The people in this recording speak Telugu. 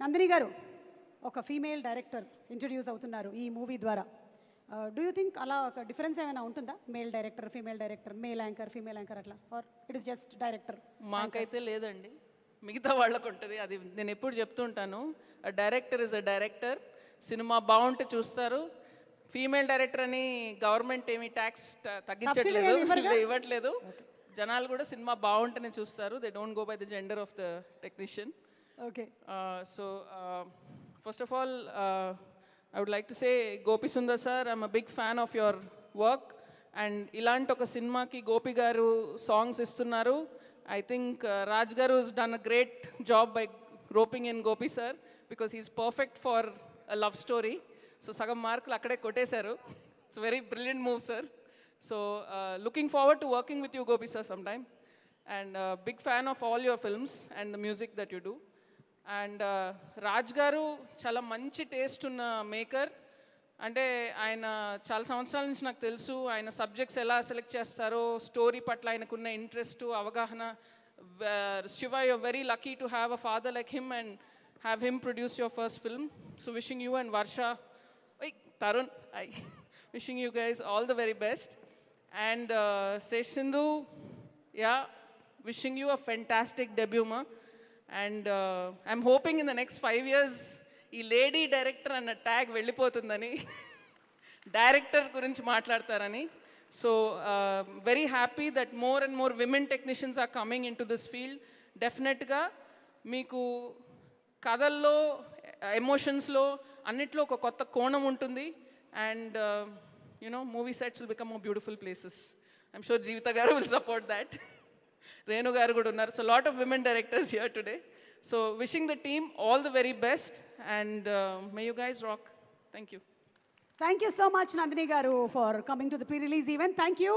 నందిని గారు ఒక ఫీమేల్ డైరెక్టర్ ఇంట్రడ్యూస్ అవుతున్నారు ఈ మూవీ ద్వారా. డూ యూ థింక్ అలా ఒక డిఫరెన్స్ ఏమైనా ఉంటుందా? Male director, female director, male anchor, female anchor అట్లా, or it is just director? మాకైతే లేదండి, మిగతా వాళ్ళకు ఉంటుంది. అది నేను ఎప్పుడు చెప్తుంటాను, director is a director. Cinema బాగుంటే చూస్తారు. ఫీమేల్ డైరెక్టర్ అని గవర్నమెంట్ ఏమి ట్యాక్స్ తగ్గించట్లేదు, ఇవ్వట్లేదు. జనాలు కూడా సినిమా బాగుంటేనే చూస్తారు. They don't go by the gender of the technician. Okay. So first of all I would like to say, Gopi Sundar sir, I'm a big fan of your work. And ilanti oka cinema ki Gopi garu songs istunnaru. I think Raj garu has done a great job by roping in Gopi sir, because he's perfect for a love story. So sagam marklu akkade kotesaru. It's a very brilliant move, sir. So looking forward to working with you, Gopi sir, sometime. And big fan of all your films and the music that you do. And Raj గారు చాలా మంచి టేస్ట్ ఉన్న మేకర్. అంటే ఆయన చాలా సంవత్సరాల నుంచి నాకు తెలుసు, ఆయన సబ్జెక్ట్స్ ఎలా సెలెక్ట్ చేస్తారో, స్టోరీ పట్ల ఆయనకున్న ఇంట్రెస్ట్, అవగాహన. Shiva, you're very lucky to have a father like him and have him produce your first film. So wishing you and Varsha, Tarun, wishing you guys all the very best. And Sesh Sindhu, yeah, wishing you a fantastic debut మా. And I'm hoping in the next 5 years ఈ లేడీ డైరెక్టర్ అన్న ట్యాగ్ వెళ్ళిపోతుందని, డైరెక్టర్ గురించి మాట్లాడతారని. So very happy that more and more women technicians are coming into this field. డెఫినెట్గా మీకు కథల్లో, ఎమోషన్స్లో, అన్నిట్లో ఒక కొత్త కోణం ఉంటుంది. And you know, movie sets will become more beautiful places. I'm sure Jeevitha garu will support that. Renu garu kuda unnaru. So lot of women directors here today. So wishing the team all the very best, and may you guys rock. Thank you. Thank you so much, Nandini garu, for coming to the pre-release event. Thank you.